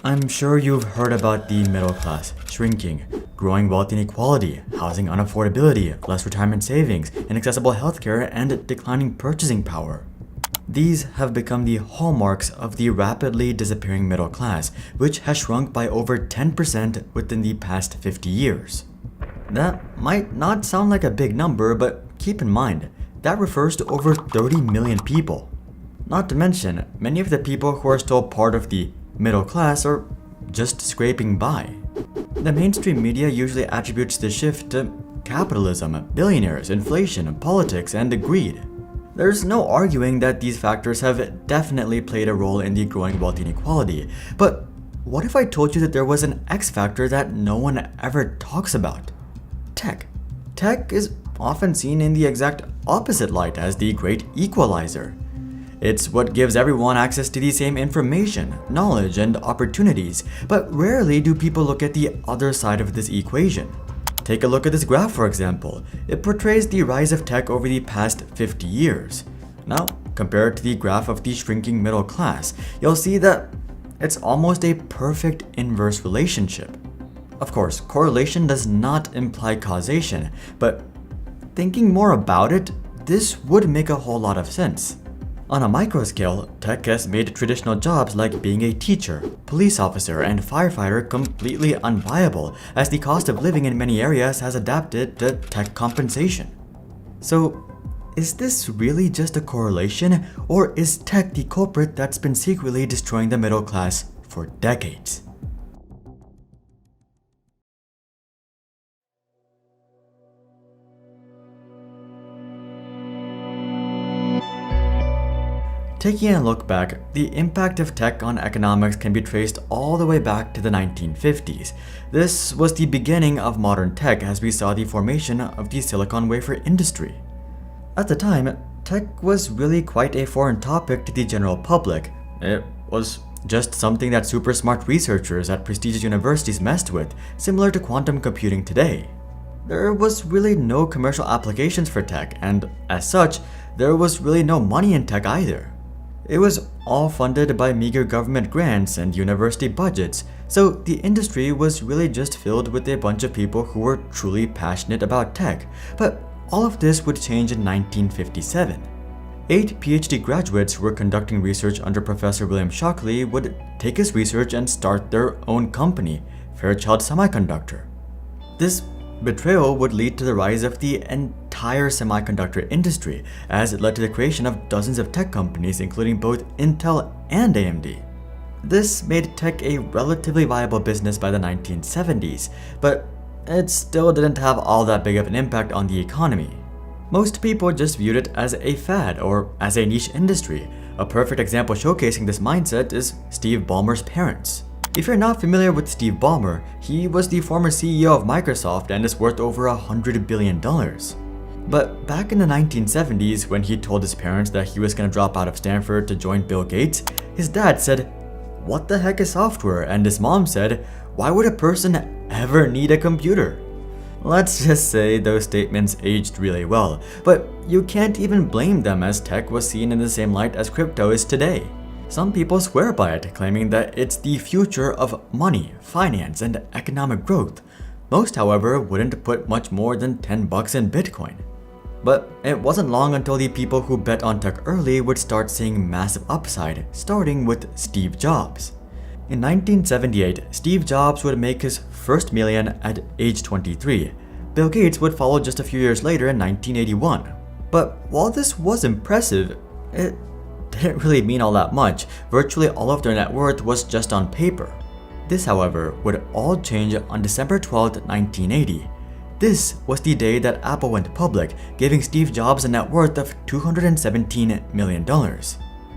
I'm sure you've heard about the middle class shrinking, growing wealth inequality, housing unaffordability, less retirement savings, inaccessible healthcare, and declining purchasing power. These have become the hallmarks of the rapidly disappearing middle class, which has shrunk by over 10% within the past 50 years. That might not sound like a big number, but keep in mind, that refers to over 30 million people. Not to mention, many of the people who are still part of the middle class are just scraping by. The mainstream media usually attributes the shift to capitalism, billionaires, inflation, politics, and greed. There's no arguing that these factors have definitely played a role in the growing wealth inequality, but what if I told you that there was an X factor that no one ever talks about? Tech. Tech is often seen in the exact opposite light as the great equalizer. It's what gives everyone access to the same information, knowledge, and opportunities, but rarely do people look at the other side of this equation. Take a look at this graph, for example. It portrays the rise of tech over the past 50 years. Now, compare it to the graph of the shrinking middle class, you'll see that it's almost a perfect inverse relationship. Of course, correlation does not imply causation, but thinking more about it, this would make a whole lot of sense. On a micro scale, tech has made traditional jobs like being a teacher, police officer, and firefighter completely unviable, as the cost of living in many areas has adapted to tech compensation. So, is this really just a correlation, or is tech the culprit that's been secretly destroying the middle class for decades? Taking a look back, the impact of tech on economics can be traced all the way back to the 1950s. This was the beginning of modern tech as we saw the formation of the silicon wafer industry. At the time, tech was really quite a foreign topic to the general public. It was just something that super smart researchers at prestigious universities messed with, similar to quantum computing today. There was really no commercial applications for tech, and as such, there was really no money in tech either. It was all funded by meager government grants and university budgets, so the industry was really just filled with a bunch of people who were truly passionate about tech. But all of this would change in 1957. 8 PhD graduates who were conducting research under Professor William Shockley would take his research and start their own company, Fairchild Semiconductor. This betrayal would lead to the rise of the entire semiconductor industry, as it led to the creation of dozens of tech companies, including both Intel and AMD. This made tech a relatively viable business by the 1970s, but it still didn't have all that big of an impact on the economy. Most people just viewed it as a fad or as a niche industry. A perfect example showcasing this mindset is Steve Ballmer's parents. If you're not familiar with Steve Ballmer, he was the former CEO of Microsoft and is worth over $100 billion. But back in the 1970s, when he told his parents that he was going to drop out of Stanford to join Bill Gates, his dad said, "What the heck is software?" And his mom said, "Why would a person ever need a computer?" Let's just say those statements aged really well, but you can't even blame them as tech was seen in the same light as crypto is today. Some people swear by it, claiming that it's the future of money, finance, and economic growth. Most, however, wouldn't put much more than $10 in Bitcoin. But it wasn't long until the people who bet on tech early would start seeing massive upside, starting with Steve Jobs. In 1978, Steve Jobs would make his first million at age 23. Bill Gates would follow just a few years later in 1981. But while this was impressive, it didn't really mean all that much. Virtually all of their net worth was just on paper. This, however, would all change on December 12, 1980. This was the day that Apple went public, giving Steve Jobs a net worth of $217 million.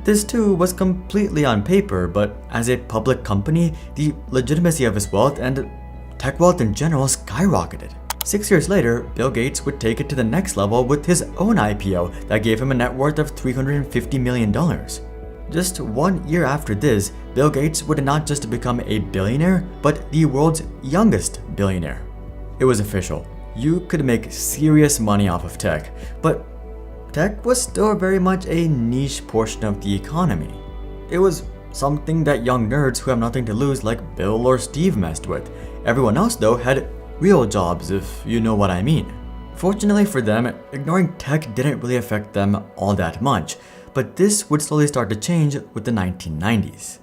This too was completely on paper, but as a public company, the legitimacy of his wealth and tech wealth in general skyrocketed. 6 years later, Bill Gates would take it to the next level with his own IPO that gave him a net worth of $350 million. Just 1 year after this, Bill Gates would not just become a billionaire, but the world's youngest billionaire. It was official. You could make serious money off of tech, but tech was still very much a niche portion of the economy. It was something that young nerds who have nothing to lose like Bill or Steve messed with. Everyone else though had real jobs, if you know what I mean. Fortunately for them, ignoring tech didn't really affect them all that much, but this would slowly start to change with the 1990s.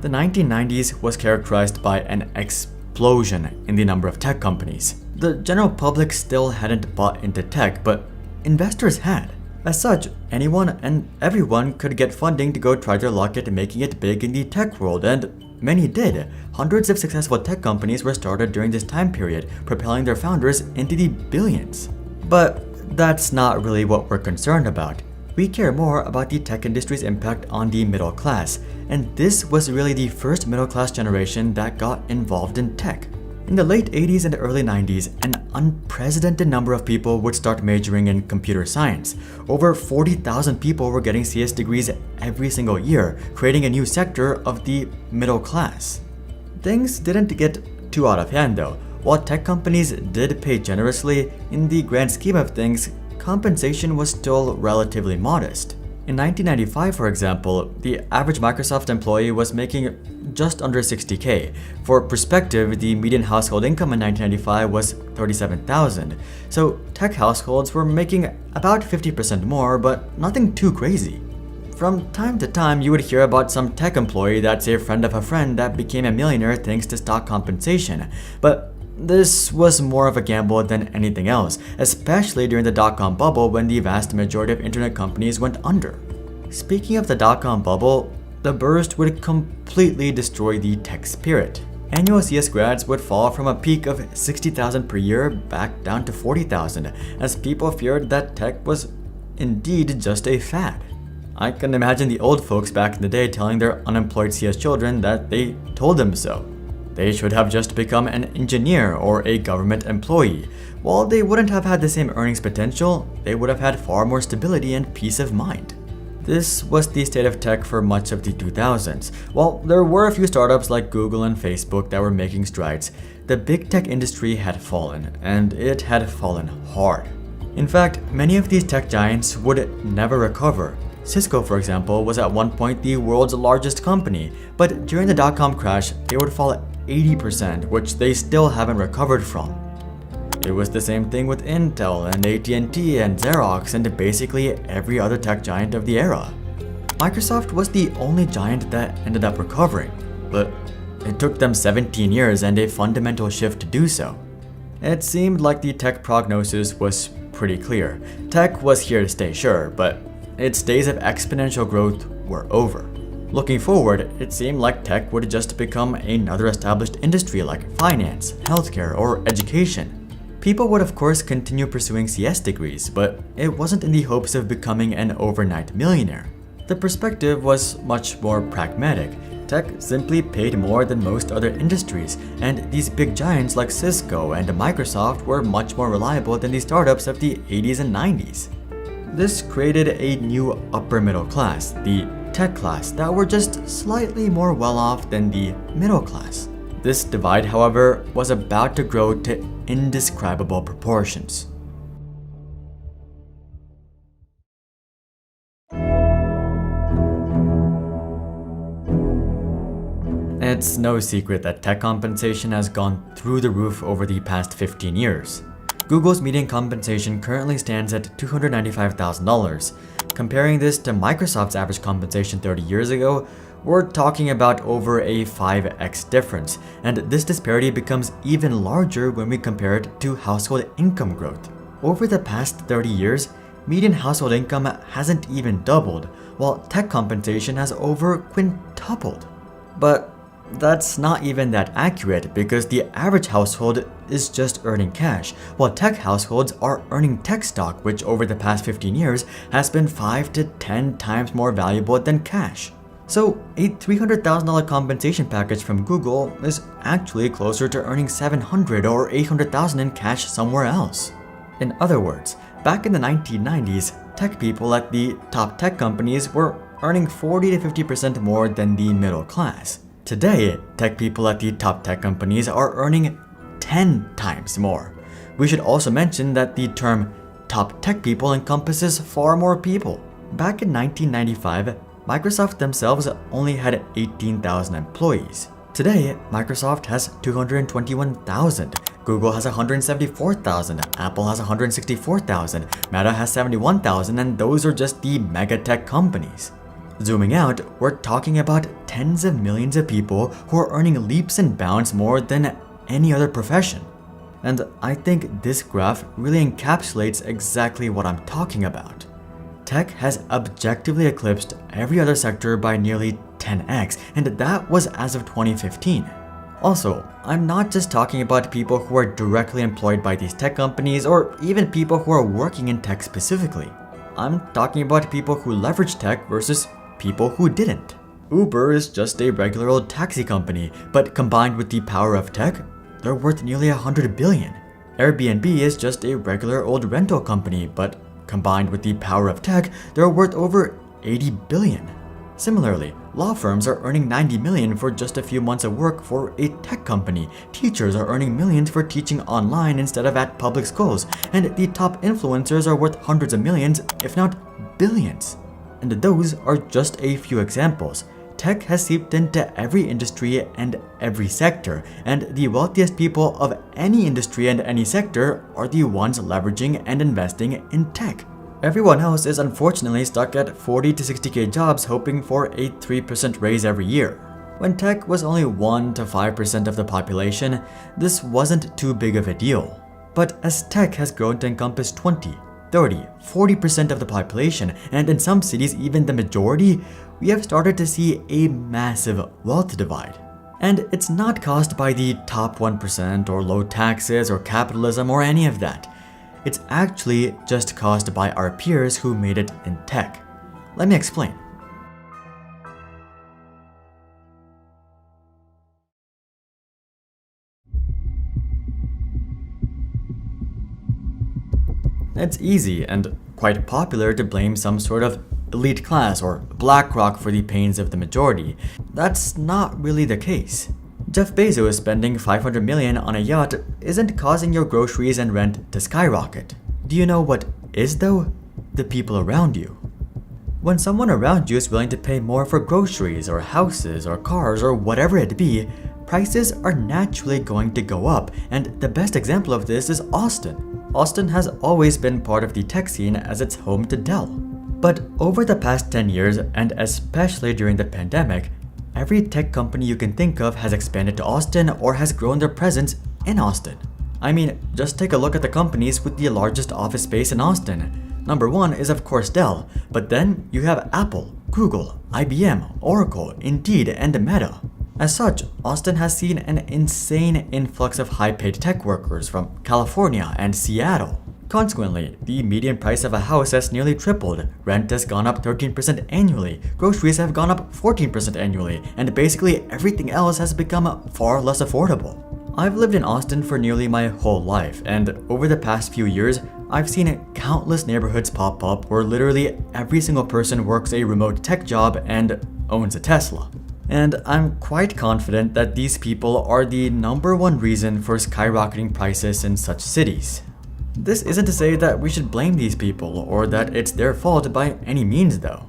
The 1990s was characterized by an explosion in the number of tech companies. The general public still hadn't bought into tech, but investors had. As such, anyone and everyone could get funding to go try their luck at making it big in the tech world, and many did. Hundreds of successful tech companies were started during this time period, propelling their founders into the billions. But that's not really what we're concerned about. We care more about the tech industry's impact on the middle class, and this was really the first middle class generation that got involved in tech. In the late 80s and early 90s, an unprecedented number of people would start majoring in computer science. Over 40,000 people were getting CS degrees every single year, creating a new sector of the middle class. Things didn't get too out of hand though. While tech companies did pay generously, in the grand scheme of things, compensation was still relatively modest. In 1995, for example, the average Microsoft employee was making just under $60K. For perspective, the median household income in 1995 was $37,000. So tech households were making about 50% more, but nothing too crazy. From time to time, you would hear about some tech employee that's a friend of a friend that became a millionaire thanks to stock compensation. But this was more of a gamble than anything else, especially during the dot-com bubble when the vast majority of internet companies went under. Speaking of the dot-com bubble, the burst would completely destroy the tech spirit. Annual CS grads would fall from a peak of 60,000 per year back down to 40,000, as people feared that tech was indeed just a fad. I can imagine the old folks back in the day telling their unemployed CS children that they told them so. They should have just become an engineer or a government employee. While they wouldn't have had the same earnings potential, they would have had far more stability and peace of mind. This was the state of tech for much of the 2000s. While there were a few startups like Google and Facebook that were making strides, the big tech industry had fallen, and it had fallen hard. In fact, many of these tech giants would never recover. Cisco, for example, was at one point the world's largest company, but during the dot-com crash, they would fall 80%, which they still haven't recovered from. It was the same thing with Intel and AT&T and Xerox and basically every other tech giant of the era. Microsoft was the only giant that ended up recovering, but it took them 17 years and a fundamental shift to do so. It seemed like the tech prognosis was pretty clear. Tech was here to stay, sure, but its days of exponential growth were over. Looking forward, it seemed like tech would just become another established industry like finance, healthcare, or education. People would of course continue pursuing CS degrees, but it wasn't in the hopes of becoming an overnight millionaire. The perspective was much more pragmatic. Tech simply paid more than most other industries, and these big giants like Cisco and Microsoft were much more reliable than the startups of the 80s and 90s. This created a new upper middle class, the tech class, that were just slightly more well-off than the middle class. This divide, however, was about to grow to indescribable proportions. It's no secret that tech compensation has gone through the roof over the past 15 years. Google's median compensation currently stands at $295,000. Comparing this to Microsoft's average compensation 30 years ago, we're talking about over a 5x difference, and this disparity becomes even larger when we compare it to household income growth. Over the past 30 years, median household income hasn't even doubled, while tech compensation has over quintupled. But that's not even that accurate because the average household is just earning cash, while tech households are earning tech stock, which over the past 15 years has been 5 to 10 times more valuable than cash. So a $300,000 compensation package from Google is actually closer to earning $700,000 or $800,000 in cash somewhere else. In other words, back in the 1990s, tech people at the top tech companies were earning 40 to 50% more than the middle class. Today, tech people at the top tech companies are earning 10 times more. We should also mention that the term top tech people encompasses far more people. Back in 1995, Microsoft themselves only had 18,000 employees. Today, Microsoft has 221,000, Google has 174,000, Apple has 164,000, Meta has 71,000, and those are just the mega tech companies. Zooming out, we're talking about tens of millions of people who are earning leaps and bounds more than any other profession. And I think this graph really encapsulates exactly what I'm talking about. Tech has objectively eclipsed every other sector by nearly 10x, and that was as of 2015. Also, I'm not just talking about people who are directly employed by these tech companies or even people who are working in tech specifically. I'm talking about people who leverage tech versus people who didn't. Uber is just a regular old taxi company, but combined with the power of tech, they're worth nearly 100 billion. Airbnb is just a regular old rental company, but combined with the power of tech, they're worth over 80 billion. Similarly, law firms are earning 90 million for just a few months of work for a tech company. Teachers are earning millions for teaching online instead of at public schools, and the top influencers are worth hundreds of millions, if not billions. And those are just a few examples. Tech has seeped into every industry and every sector, and the wealthiest people of any industry and any sector are the ones leveraging and investing in tech. Everyone else is unfortunately stuck at 40 to 60k jobs hoping for a 3% raise every year. When tech was only 1 to 5% of the population, this wasn't too big of a deal. But as tech has grown to encompass 20, 30, 40% of the population, and in some cities even the majority, we have started to see a massive wealth divide. And it's not caused by the top 1% or low taxes or capitalism or any of that. It's actually just caused by our peers who made it in tech. Let me explain. It's easy and quite popular to blame some sort of elite class or BlackRock for the pains of the majority. That's not really the case. Jeff Bezos spending 500 million on a yacht isn't causing your groceries and rent to skyrocket. Do you know what is though? The people around you. When someone around you is willing to pay more for groceries or houses or cars or whatever it be, prices are naturally going to go up, and the best example of this is Austin. Austin has always been part of the tech scene as it's home to Dell. But over the past 10 years, and especially during the pandemic, every tech company you can think of has expanded to Austin or has grown their presence in Austin. I mean, just take a look at the companies with the largest office space in Austin. Number one is of course Dell, but then you have Apple, Google, IBM, Oracle, Indeed, and Meta. As such, Austin has seen an insane influx of high-paid tech workers from California and Seattle. Consequently, the median price of a house has nearly tripled, rent has gone up 13% annually, groceries have gone up 14% annually, and basically everything else has become far less affordable. I've lived in Austin for nearly my whole life, and over the past few years, I've seen countless neighborhoods pop up where literally every single person works a remote tech job and owns a Tesla. And I'm quite confident that these people are the number one reason for skyrocketing prices in such cities. This isn't to say that we should blame these people or that it's their fault by any means though.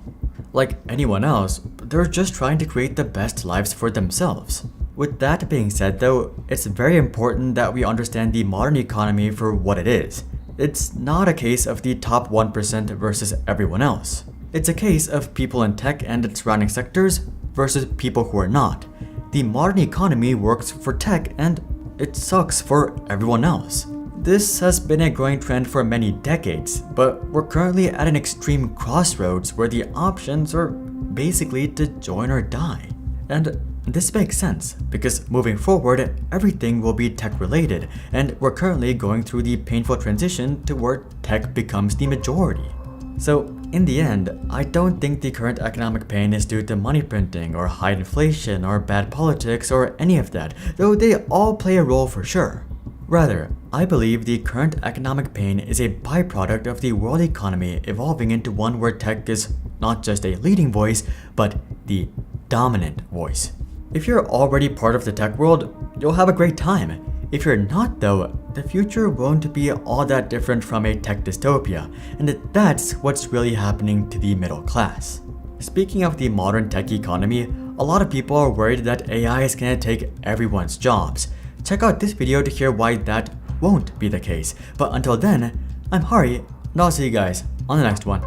Like anyone else, they're just trying to create the best lives for themselves. With that being said though, it's very important that we understand the modern economy for what it is. It's not a case of the top 1% versus everyone else. It's a case of people in tech and its surrounding sectors versus people who are not. The modern economy works for tech and it sucks for everyone else. This has been a growing trend for many decades, but we're currently at an extreme crossroads where the options are basically to join or die. And this makes sense, because moving forward, everything will be tech related, and we're currently going through the painful transition to where tech becomes the majority. So, in the end, I don't think the current economic pain is due to money printing or high inflation or bad politics or any of that, though they all play a role for sure. Rather, I believe the current economic pain is a byproduct of the world economy evolving into one where tech is not just a leading voice, but the dominant voice. If you're already part of the tech world, you'll have a great time. If you're not though, the future won't be all that different from a tech dystopia, and that's what's really happening to the middle class. Speaking of the modern tech economy, a lot of people are worried that AI is gonna take everyone's jobs. Check out this video to hear why that won't be the case. But until then, I'm Hari, and I'll see you guys on the next one.